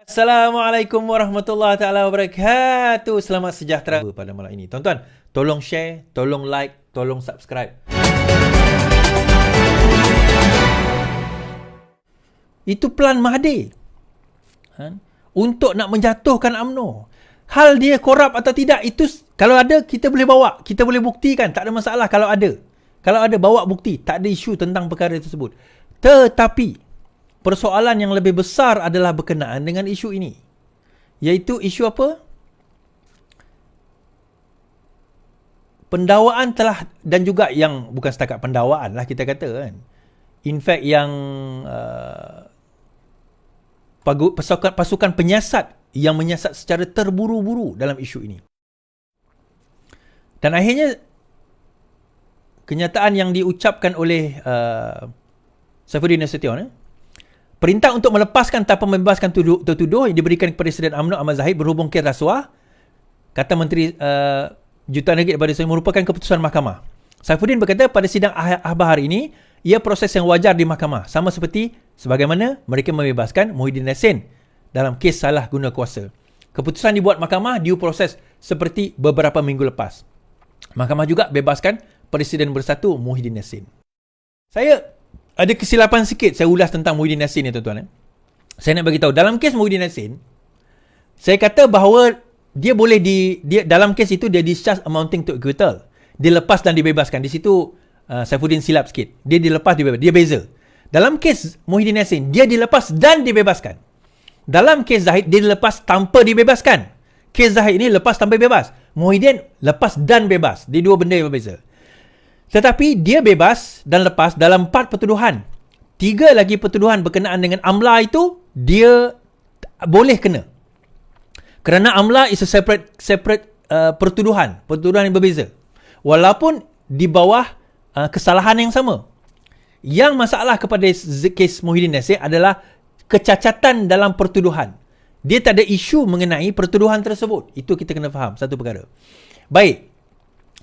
Assalamualaikum warahmatullahi taala wabarakatuh. Selamat sejahtera pada malam ini. Tuan-tuan, tolong share, tolong like, tolong subscribe. Itu plan Mahathir. Untuk nak menjatuhkan UMNO. Hal dia korup atau tidak, itu kalau ada kita boleh bawa, kita boleh buktikan, tak ada masalah kalau ada. Kalau ada, bawa bukti, tak ada isu tentang perkara tersebut. Tetapi persoalan yang lebih besar adalah berkenaan dengan isu ini. Iaitu isu apa? Pendakwaan telah, dan juga yang bukan setakat pendakwaan lah kita kata kan. In fact yang pasukan penyiasat yang menyiasat secara terburu-buru dalam isu ini. Dan akhirnya kenyataan yang diucapkan oleh Saifuddin Nasution, perintah untuk melepaskan tanpa membebaskan tertuduh yang diberikan kepada Presiden UMNO Ahmad Zahid berhubung kes rasuah, kata Menteri jutaan ringgit kepada saya, merupakan keputusan mahkamah. Saifuddin berkata pada sidang akhbar hari ini, ia proses yang wajar di mahkamah, sama seperti sebagaimana mereka membebaskan Muhyiddin Yassin dalam kes salah guna kuasa. Keputusan dibuat mahkamah diproses seperti beberapa minggu lepas. Mahkamah juga bebaskan Presiden Bersatu Muhyiddin Yassin. Saya ada kesilapan sikit saya ulas tentang Muhyiddin Yassin ni tuan-tuan. Saya nak bagi tahu dalam kes Muhyiddin Yassin, saya kata bahawa dia boleh dia dalam kes itu dia discharge amounting to acquittal. Dia lepas dan dibebaskan. Di situ Saifuddin silap sikit. Dia dilepas dibebas. Dia beza. Dalam kes Muhyiddin Yassin, dia dilepas dan dibebaskan. Dalam kes Zahid, dia dilepas tanpa dibebaskan. Kes Zahid ini lepas tanpa bebas. Muhyiddin lepas dan bebas. Dia dua benda yang berbeza. Tetapi dia bebas dan lepas dalam 4 pertuduhan. 3 lagi pertuduhan berkenaan dengan amla itu, dia boleh kena. Kerana amla is a separate pertuduhan yang berbeza. Walaupun di bawah kesalahan yang sama. Yang masalah kepada kes Muhyiddin Yassin adalah kecacatan dalam pertuduhan. Dia tak ada isu mengenai pertuduhan tersebut. Itu kita kena faham, satu perkara. Baik.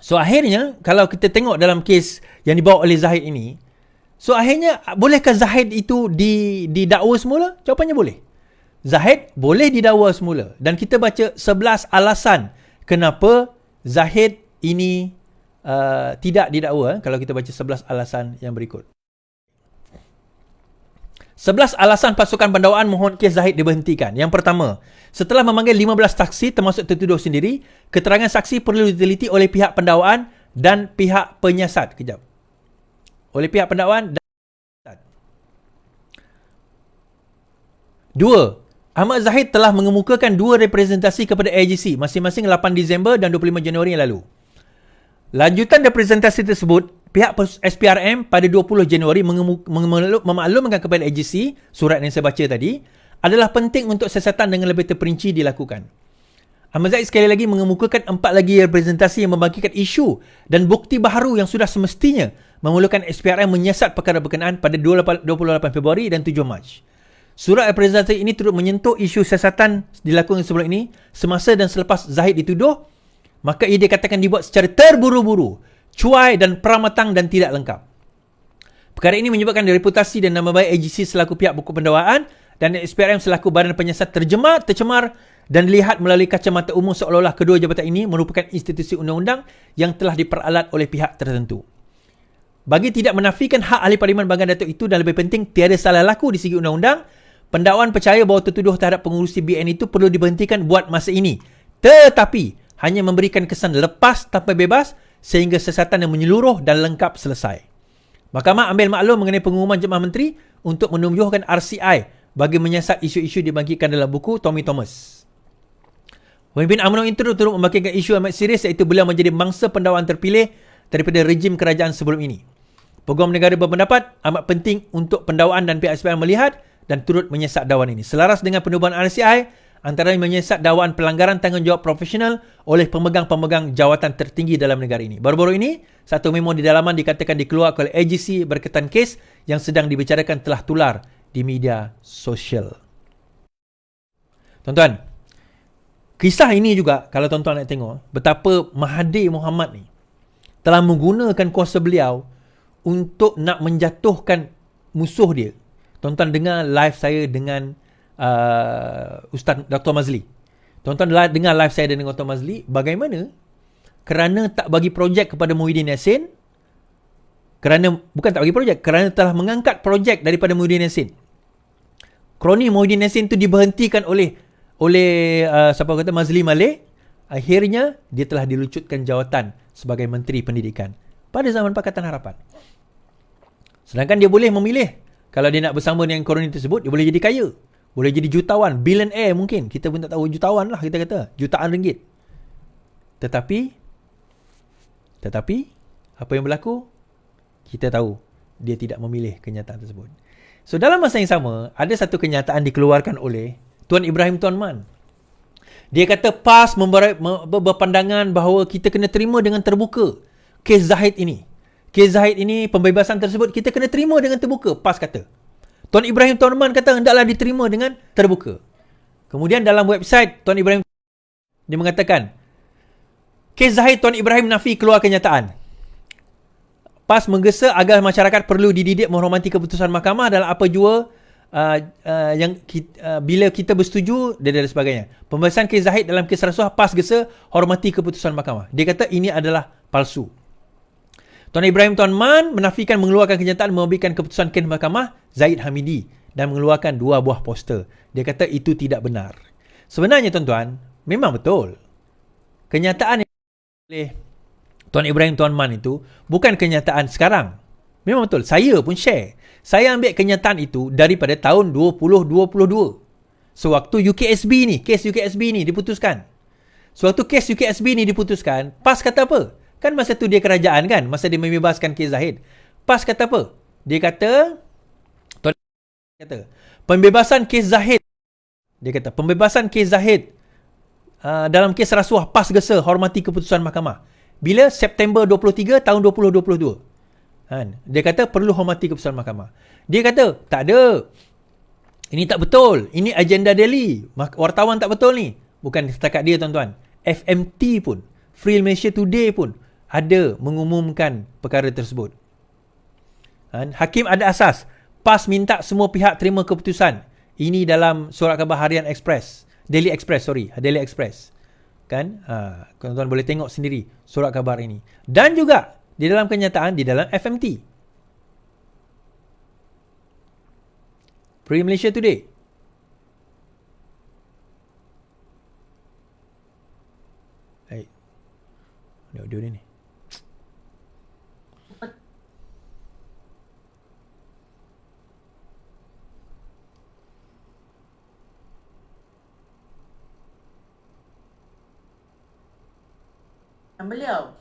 So akhirnya, kalau kita tengok dalam kes yang dibawa oleh Zahid ini, so akhirnya, bolehkah Zahid itu didakwa semula? Jawapannya boleh. Zahid boleh didakwa semula. Dan kita baca 11 alasan kenapa Zahid ini tidak didakwa. Kalau kita baca 11 alasan yang berikut. 11 alasan pasukan pendakwaan mohon kes Zahid diberhentikan. Yang pertama, setelah memanggil 15 saksi termasuk tertuduh sendiri, keterangan saksi perlu diteliti oleh pihak pendakwaan dan pihak penyiasat. Oleh pihak pendakwaan dan penyiasat. 2. Ahmad Zahid telah mengemukakan 2 representasi kepada AIGC masing-masing 8 Disember dan 25 Januari yang lalu. Lanjutan representasi tersebut, pihak SPRM pada 20 Januari memaklumkan kepada AIGC, surat yang saya baca tadi, adalah penting untuk siasatan dengan lebih terperinci dilakukan. Ahmad Zahid sekali lagi mengemukakan 4 lagi representasi yang membagikan isu dan bukti baharu yang sudah semestinya memerlukan SPRM menyiasat perkara berkenaan pada 28 Februari dan 7 Mac. Surat representasi ini turut menyentuh isu siasatan dilakukan sebelum ini, semasa dan selepas Zahid dituduh, maka ia dikatakan dibuat secara terburu-buru, cuai dan pramatang dan tidak lengkap. Perkara ini menyebabkan reputasi dan nama baik AIGC selaku pihak buku pendakwaan dan SPRM selaku badan penyiasat tercemar dan dilihat melalui kacamata umum seolah-olah kedua jabatan ini merupakan institusi undang-undang yang telah diperalat oleh pihak tertentu. Bagi tidak menafikan hak ahli parlimen bahagian Datuk itu dan lebih penting tiada salah laku di segi undang-undang, pendakwaan percaya bahawa tertuduh terhadap pengurusi BN itu perlu diberhentikan buat masa ini. Tetapi hanya memberikan kesan lepas tanpa bebas sehingga siasatan yang menyeluruh dan lengkap selesai. Mahkamah ambil maklum mengenai pengumuman Jemaah Menteri untuk menunjukkan RCI bagi menyiasat isu-isu dibangkitkan dalam buku Tommy Thomas. Pemimpin UMNO itu turut membangkitkan isu amat serius iaitu beliau menjadi mangsa pendakwaan terpilih daripada rejim kerajaan sebelum ini. Peguam negara berpendapat amat penting untuk pendakwaan dan pihak SPRM melihat dan turut menyiasat dakwaan ini. Selaras dengan penubuhan RCI, antara menyiasat dakwaan pelanggaran tanggungjawab profesional oleh pemegang-pemegang jawatan tertinggi dalam negara ini. Baru-baru ini, satu memo di dalaman dikatakan dikeluarkan oleh AIGC berkaitan kes yang sedang dibicarakan telah tular di media sosial. Tuan-tuan, kisah ini juga, kalau tuan-tuan nak tengok, betapa Mahathir Mohamad ni telah menggunakan kuasa beliau untuk nak menjatuhkan musuh dia. Tuan-tuan dengar live saya dengan Ustaz Dr. Mazli. Tuan-tuan dengar live saya dengan Dr. Mazli, bagaimana kerana tak bagi projek kepada Muhyiddin Yassin, bukan tak bagi projek, kerana telah mengangkat projek daripada Muhyiddin Yassin. Kroni Muhyiddin Yassin tu diberhentikan oleh siapa kata Mazli Malik, akhirnya dia telah dilucutkan jawatan sebagai Menteri Pendidikan pada zaman Pakatan Harapan. Sedangkan dia boleh memilih, kalau dia nak bersama dengan kroni tersebut, dia boleh jadi kaya, boleh jadi jutawan, billionaire mungkin, kita pun tak tahu, jutawan lah kita kata, jutaan ringgit. Tetapi apa yang berlaku? Kita tahu dia tidak memilih kenyataan tersebut. So dalam masa yang sama, ada satu kenyataan dikeluarkan oleh Tuan Ibrahim Tuan Man. Dia kata PAS berpandangan bahawa kita kena terima dengan terbuka kes Zahid ini. Kes Zahid ini, pembebasan tersebut kita kena terima dengan terbuka, PAS kata. Tuan Ibrahim Tuan Man kata hendaklah diterima dengan terbuka. Kemudian dalam website Tuan Ibrahim, dia mengatakan kes Zahid, Tuan Ibrahim nafi keluar kenyataan. PAS menggesa agar masyarakat perlu dididik menghormati keputusan mahkamah dalam apa jua bila kita bersetuju dan sebagainya. Pembahasan kes Zahid dalam kes rasuah, PAS gesa hormati keputusan mahkamah. Dia kata ini adalah palsu. Tuan Ibrahim Tuan Man menafikan mengeluarkan kenyataan memberikan keputusan kes mahkamah Zahid Hamidi dan mengeluarkan 2 buah poster. Dia kata itu tidak benar. Sebenarnya tuan-tuan, memang betul. Kenyataan yang oleh Tuan Ibrahim Tuan Man itu bukan kenyataan sekarang. Memang betul. Saya pun share. Saya ambil kenyataan itu daripada tahun 2022. Sewaktu UKSB ni, kes UKSB ni diputuskan. Sewaktu kes UKSB ni diputuskan, PAS kata apa? Kan masa tu dia kerajaan kan? Masa dia membebaskan kes Zahid. PAS kata apa? Dia kata, pembebasan kes Zahid. Dia kata, pembebasan kes Zahid dalam kes rasuah, PAS gesa hormati keputusan mahkamah. Bila? September 23 tahun 2022. Dia kata perlu hormati keputusan mahkamah. Dia kata tak ada. Ini tak betul. Ini agenda Delhi. Wartawan tak betul ni. Bukan setakat dia tuan-tuan. FMT pun, Free Malaysia Today pun ada mengumumkan perkara tersebut. Hakim ada asas. PAS minta semua pihak terima keputusan. Ini dalam surat khabar harian Express. Daily Express. Kan? Tuan-tuan boleh tengok sendiri surat khabar ini. Dan juga di dalam kenyataan di dalam FMT, Free Malaysia Today. Ada audio dia ni. Beliau,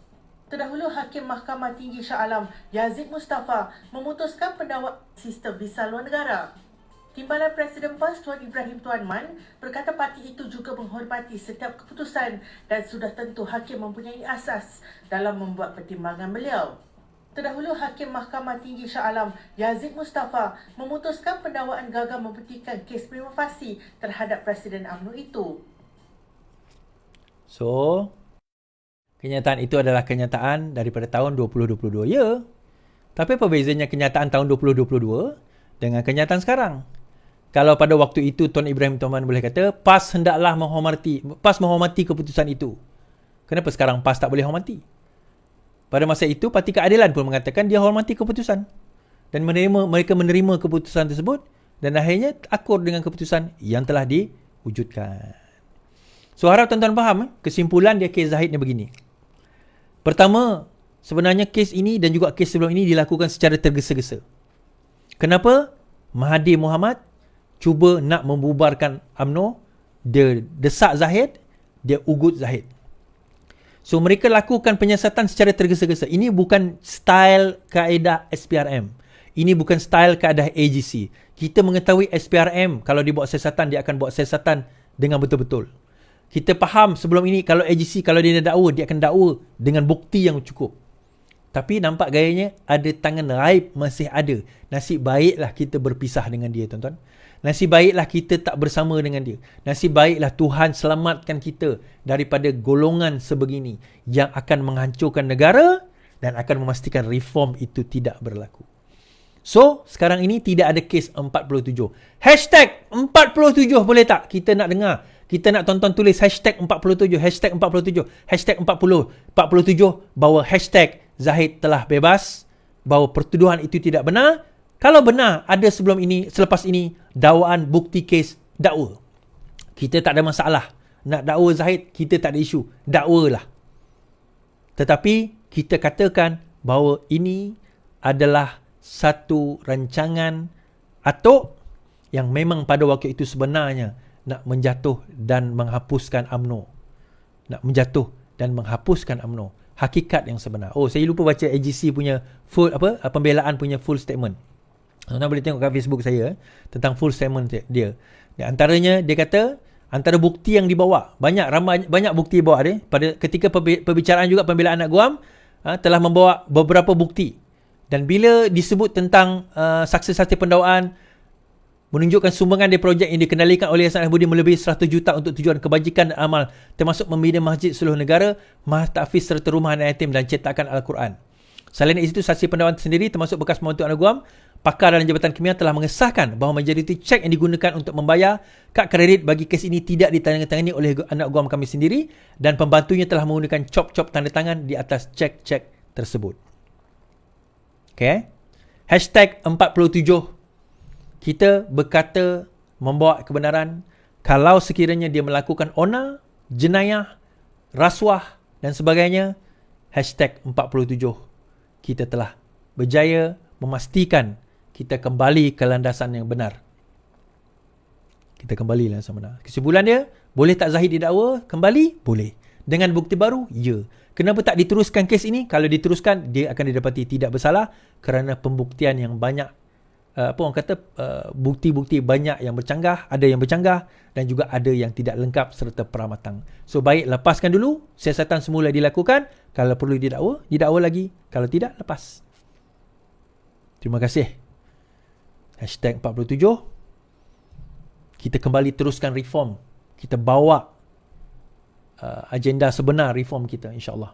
terdahulu Hakim Mahkamah Tinggi Shah Alam Yazid Mustafa memutuskan pendakwaan sistem visa luar negara. Timbalan Presiden PAS Tuan Ibrahim Tuan Man berkata parti itu juga menghormati setiap keputusan dan sudah tentu Hakim mempunyai asas dalam membuat pertimbangan beliau. Terdahulu Hakim Mahkamah Tinggi Shah Alam Yazid Mustafa memutuskan pendakwaan gagal membuktikan kes prima facie terhadap Presiden UMNO itu. So, kenyataan itu adalah kenyataan daripada tahun 2022, ya. Tapi apa bezanya kenyataan tahun 2022 dengan kenyataan sekarang? Kalau pada waktu itu Tuan Ibrahim Tuan Man boleh kata PAS hendaklah menghormati keputusan itu. Kenapa sekarang PAS tak boleh hormati? Pada masa itu Parti Keadilan pun mengatakan dia hormati keputusan dan mereka menerima keputusan tersebut dan akhirnya akur dengan keputusan yang telah diwujudkan. So harap tuan-tuan faham kesimpulan dia kes Zahid ni begini. Pertama, sebenarnya kes ini dan juga kes sebelum ini dilakukan secara tergesa-gesa. Kenapa? Mahathir Mohamad cuba nak membubarkan UMNO, dia desak Zahid, dia ugut Zahid. So mereka lakukan penyiasatan secara tergesa-gesa. Ini bukan style kaedah SPRM. Ini bukan style kaedah AGC. Kita mengetahui SPRM kalau dia buat siasatan, dia akan buat siasatan dengan betul-betul. Kita faham sebelum ini kalau AGC, kalau dia nak dakwa, dia akan dakwa dengan bukti yang cukup. Tapi nampak gayanya ada tangan raib masih ada. Nasib baiklah kita berpisah dengan dia, tuan-tuan. Nasib baiklah kita tak bersama dengan dia. Nasib baiklah Tuhan selamatkan kita daripada golongan sebegini yang akan menghancurkan negara dan akan memastikan reform itu tidak berlaku. So, sekarang ini tidak ada kes 47. Hashtag 47 boleh tak? Kita nak dengar. Kita nak tonton tulis hashtag 47, hashtag 47, hashtag 40, 47, bahawa hashtag Zahid telah bebas, bahawa pertuduhan itu tidak benar. Kalau benar, ada selepas ini, dakwaan bukti kes dakwa. Kita tak ada masalah. Nak dakwa Zahid, kita tak ada isu. Dakwalah. Tetapi, kita katakan bahawa ini adalah satu rancangan atok yang memang pada waktu itu sebenarnya nak menjatuh dan menghapuskan UMNO. Nak menjatuh dan menghapuskan UMNO. Hakikat yang sebenar. Oh, saya lupa baca AGC punya full pembelaan punya full statement. Tuan-tuan boleh tengok kat Facebook saya tentang full statement dia. Di antaranya dia kata antara bukti yang dibawa, banyak bukti dibawa dia. Pada ketika perbicaraan juga pembelaan anak Guam telah membawa beberapa bukti. Dan bila disebut tentang saksi-saksi pendakwaan menunjukkan sumbangan dari projek yang dikendalikan oleh Yayasan Al-Budi melebihi 100 juta untuk tujuan kebajikan dan amal, termasuk membina masjid seluruh negara, mahtahfiz serta rumah anak yatim dan cetakan Al-Quran. Selain itu, saksi pendakwaan sendiri termasuk bekas pembantu anak Guam, pakar dalam Jabatan Kimia telah mengesahkan bahawa majoriti cek yang digunakan untuk membayar kad kredit bagi kes ini tidak ditandatangani oleh anak Guam kami sendiri dan pembantunya telah menggunakan cop-cop tanda tangan di atas cek-cek tersebut. Okay. Hashtag 47. Kita berkata membawa kebenaran kalau sekiranya dia melakukan onar, jenayah, rasuah dan sebagainya. Hashtag 47. Kita telah berjaya memastikan kita kembali ke landasan yang benar. Kita kembali ke landasan benar. Kesimpulan dia, boleh tak Zahid didakwa? Kembali? Boleh. Dengan bukti baru? Ya. Kenapa tak diteruskan kes ini? Kalau diteruskan, dia akan didapati tidak bersalah kerana pembuktian yang banyak, bukti-bukti banyak yang bercanggah, ada yang bercanggah dan juga ada yang tidak lengkap serta peramatang. So, baik lepaskan dulu, siasatan semula dilakukan, kalau perlu didakwa lagi, kalau tidak, lepas. Terima kasih. Hashtag 47. Kita kembali teruskan reform. Kita bawa agenda sebenar reform kita, insyaAllah.